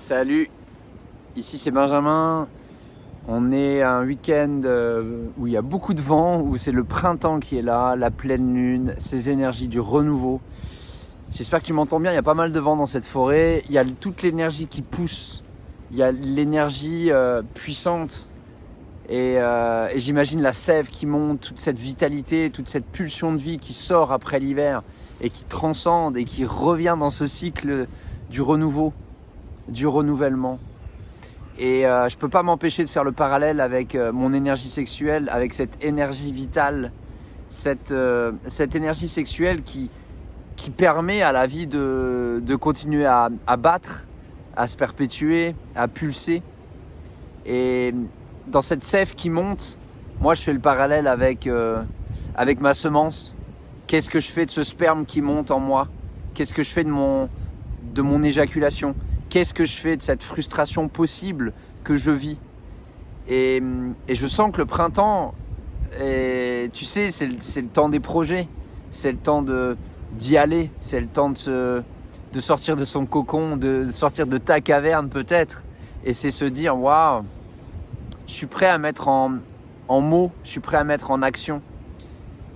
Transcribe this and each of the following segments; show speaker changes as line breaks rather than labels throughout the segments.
Salut, ici c'est Benjamin. On est un week-end où il y a beaucoup de vent, où c'est le printemps qui est là, la pleine lune, ces énergies du renouveau. J'espère que tu m'entends bien, il y a pas mal de vent dans cette forêt. Il y a toute l'énergie qui pousse, il y a l'énergie puissante et j'imagine la sève qui monte, toute cette vitalité, toute cette pulsion de vie qui sort après l'hiver et qui transcende et qui revient dans ce cycle du renouveau, du renouvellement. Et je peux pas m'empêcher de faire le parallèle avec mon énergie sexuelle, avec cette énergie vitale, cette énergie sexuelle qui permet à la vie de continuer à battre, à se perpétuer, à pulser. Et dans cette sève qui monte, moi je fais le parallèle avec ma semence. Qu'est-ce que je fais de ce sperme qui monte en moi? Qu'est-ce que je fais de mon éjaculation? Qu'est-ce que je fais de cette frustration possible que je vis? Et je sens que le printemps, tu sais, c'est le temps des projets, c'est le temps d'y aller, c'est le temps de sortir de son cocon, de sortir de ta caverne peut-être. Et c'est se dire, waouh, je suis prêt à mettre en mots, je suis prêt à mettre en action.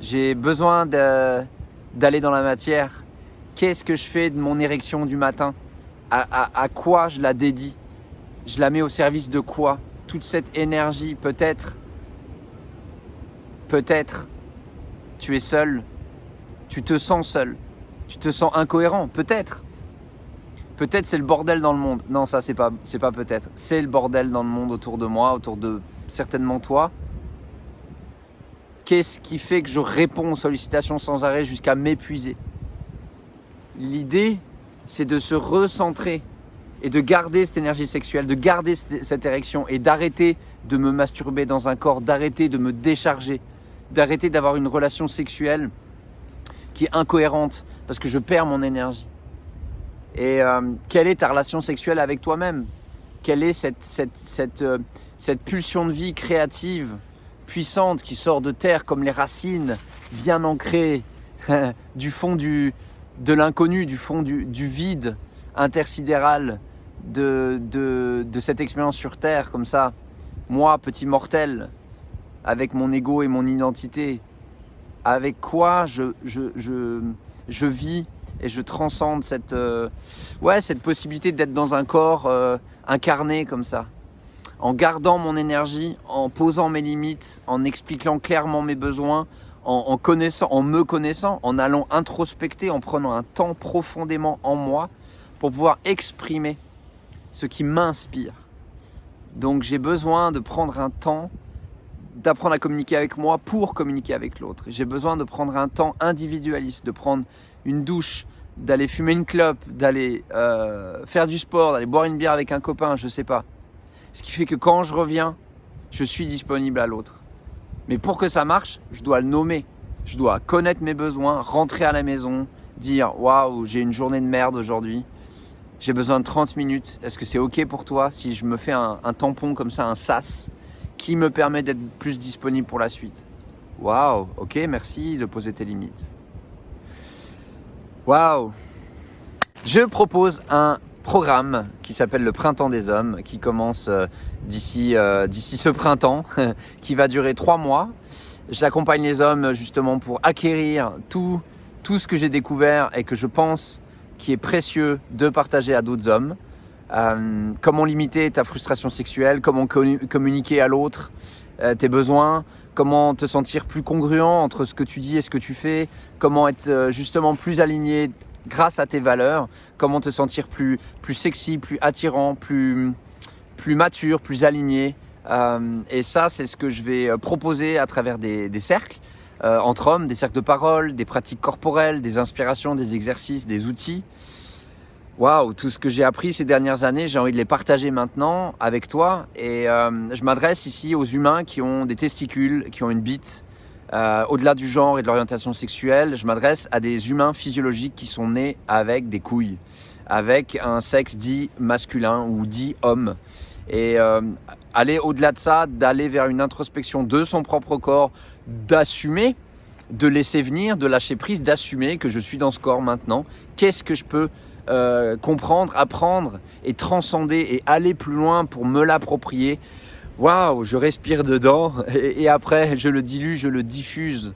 J'ai besoin d'aller dans la matière. Qu'est-ce que je fais de mon érection du matin? À quoi je la dédie? Je la mets au service de quoi? Toute cette énergie, peut-être, tu es seul, tu te sens seul, tu te sens incohérent, peut-être c'est le bordel dans le monde. Non, ça c'est pas peut-être, c'est le bordel dans le monde autour de moi, autour de certainement toi. Qu'est-ce qui fait que je réponds aux sollicitations sans arrêt jusqu'à m'épuiser? L'idée, c'est de se recentrer et de garder cette énergie sexuelle, de garder cette érection et d'arrêter de me masturber dans un corps, d'arrêter de me décharger, d'arrêter d'avoir une relation sexuelle qui est incohérente parce que je perds mon énergie. Et quelle est ta relation sexuelle avec toi-même? Quelle est cette pulsion de vie créative, puissante, qui sort de terre comme les racines, bien ancrées du fond de l'inconnu, du fond du vide intersidéral de cette expérience sur terre, comme ça, moi, petit mortel, avec mon ego et mon identité, avec quoi je vis et je transcende cette possibilité d'être dans un corps incarné comme ça, en gardant mon énergie, en posant mes limites, en expliquant clairement mes besoins, en me connaissant, en allant introspecter, en prenant un temps profondément en moi pour pouvoir exprimer ce qui m'inspire. Donc j'ai besoin de prendre un temps, d'apprendre à communiquer avec moi pour communiquer avec l'autre. J'ai besoin de prendre un temps individualiste, de prendre une douche, d'aller fumer une clope, d'aller faire du sport, d'aller boire une bière avec un copain, je sais pas. Ce qui fait que quand je reviens, je suis disponible à l'autre. Mais pour que ça marche, je dois le nommer. Je dois connaître mes besoins, rentrer à la maison, dire « Waouh, j'ai une journée de merde aujourd'hui. J'ai besoin de 30 minutes. Est-ce que c'est OK pour toi si je me fais un tampon comme ça, un sas, qui me permet d'être plus disponible pour la suite ?» Waouh, OK, merci de poser tes limites. Waouh. Je propose un programme qui s'appelle le Printemps des Hommes, qui commence d'ici ce printemps, qui va durer 3 mois. J'accompagne les hommes justement pour acquérir tout ce que j'ai découvert et que je pense qui est précieux de partager à d'autres hommes. Comment limiter ta frustration sexuelle, comment communiquer à l'autre tes besoins, comment te sentir plus congruent entre ce que tu dis et ce que tu fais, comment être justement plus aligné grâce à tes valeurs, comment te sentir plus sexy, plus attirant, plus mature, plus aligné. Et ça, c'est ce que je vais proposer à travers des cercles entre hommes, des cercles de parole, des pratiques corporelles, des inspirations, des exercices, des outils. Waouh, tout ce que j'ai appris ces dernières années, j'ai envie de les partager maintenant avec toi. Et je m'adresse ici aux humains qui ont des testicules, qui ont une bite. Au-delà du genre et de l'orientation sexuelle, je m'adresse à des humains physiologiques qui sont nés avec des couilles, avec un sexe dit masculin ou dit homme. Et aller au-delà de ça, d'aller vers une introspection de son propre corps, d'assumer, de laisser venir, de lâcher prise, d'assumer que je suis dans ce corps maintenant. Qu'est-ce que je peux comprendre, apprendre et transcender et aller plus loin pour me l'approprier. Waouh, je respire dedans et après je le dilue, je le diffuse.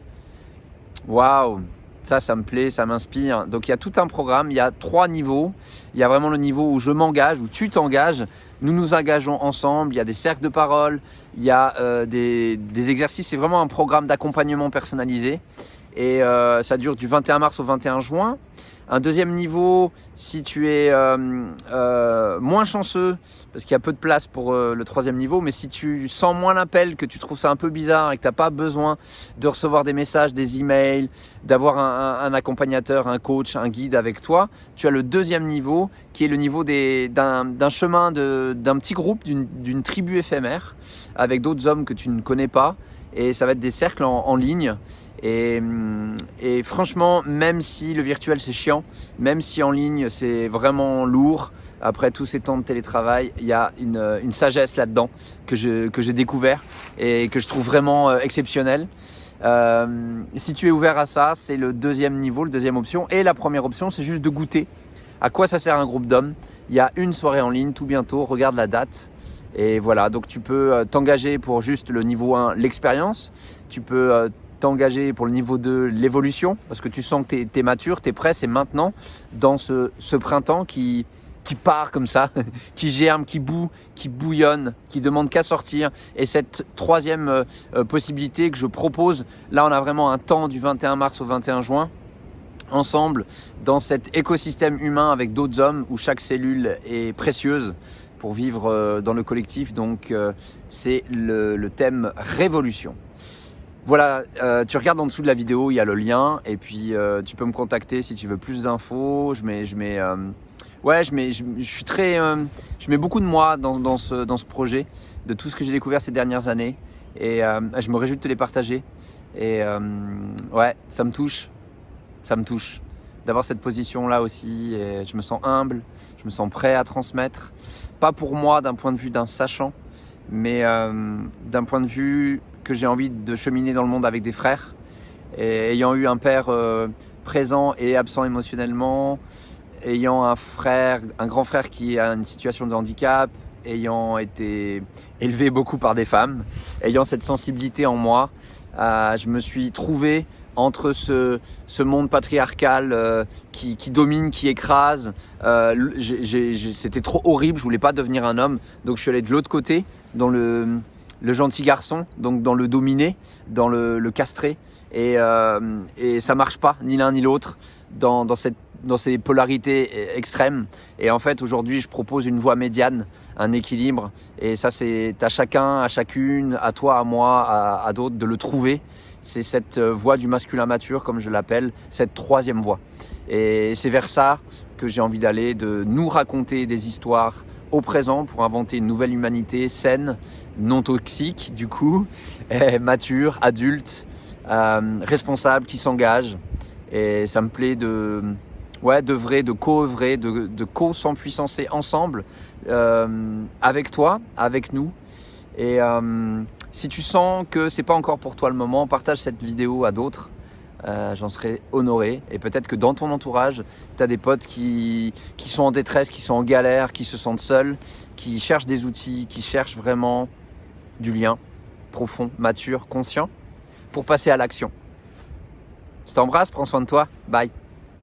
Waouh, ça me plaît, ça m'inspire. Donc il y a tout un programme, il y a 3 niveaux. Il y a vraiment le niveau où je m'engage, où tu t'engages. Nous nous engageons ensemble, il y a des cercles de parole, il y a des exercices. C'est vraiment un programme d'accompagnement personnalisé. Et ça dure du 21 mars au 21 juin. Un deuxième niveau, si tu es moins chanceux, parce qu'il y a peu de place pour le troisième niveau, mais si tu sens moins l'appel, que tu trouves ça un peu bizarre et que tu n'as pas besoin de recevoir des messages, des emails, d'avoir un accompagnateur, un coach, un guide avec toi, tu as le deuxième niveau qui est le niveau d'un chemin, d'un petit groupe, d'une tribu éphémère avec d'autres hommes que tu ne connais pas. Et ça va être des cercles en ligne. Et franchement, même si le virtuel c'est chiant, même si en ligne c'est vraiment lourd, après tous ces temps de télétravail, il y a une sagesse là-dedans que j'ai découvert et que je trouve vraiment exceptionnelle. Si tu es ouvert à ça, c'est le deuxième niveau, la deuxième option. Et la première option, c'est juste de goûter à quoi ça sert un groupe d'hommes. Il y a une soirée en ligne tout bientôt, regarde la date. Et voilà, donc tu peux t'engager pour juste le niveau 1, l'expérience. Tu peux t'engager pour le niveau 2, l'évolution, parce que tu sens que tu es mature, tu es prêt, c'est maintenant, dans ce printemps qui part comme ça, qui germe, qui bouillonne, qui demande qu'à sortir. Et cette troisième possibilité que je propose, là on a vraiment un temps du 21 mars au 21 juin, ensemble, dans cet écosystème humain avec d'autres hommes où chaque cellule est précieuse pour vivre dans le collectif. Donc c'est le thème révolution. Voilà, tu regardes en dessous de la vidéo, il y a le lien et puis tu peux me contacter si tu veux plus d'infos. Je mets beaucoup de moi dans ce projet, de tout ce que j'ai découvert ces dernières années et je me réjouis de te les partager. Et ouais, ça me touche d'avoir cette position-là aussi. Et je me sens humble, je me sens prêt à transmettre. Pas pour moi d'un point de vue d'un sachant, mais d'un point de vue que j'ai envie de cheminer dans le monde avec des frères. Et ayant eu un père présent et absent émotionnellement, ayant un grand frère qui a une situation de handicap, ayant été élevé beaucoup par des femmes, ayant cette sensibilité en moi, je me suis trouvé entre ce monde patriarcal qui domine, qui écrase. C'était trop horrible, je voulais pas devenir un homme, donc je suis allé de l'autre côté, dans le gentil garçon, donc dans le dominé, dans le castré, et ça marche pas, ni l'un ni l'autre, dans ces polarités extrêmes. Et en fait, aujourd'hui, je propose une voie médiane, un équilibre, et ça, c'est à chacun, à chacune, à toi, à moi, à d'autres, de le trouver. C'est cette voie du masculin mature, comme je l'appelle, cette troisième voie. Et c'est vers ça que j'ai envie d'aller, de nous raconter des histoires au présent pour inventer une nouvelle humanité saine, non toxique du coup, mature, adulte, responsable, qui s'engage. Et ça me plaît d'œuvrer, de co-œuvrer, de co-s'empuissancer ensemble avec toi, avec nous. Et si tu sens que c'est pas encore pour toi le moment, partage cette vidéo à d'autres. J'en serais honoré. Et peut-être que dans ton entourage, tu as des potes qui sont en détresse, qui sont en galère, qui se sentent seuls, qui cherchent des outils, qui cherchent vraiment du lien profond, mature, conscient, pour passer à l'action. Je t'embrasse, prends soin de toi. Bye.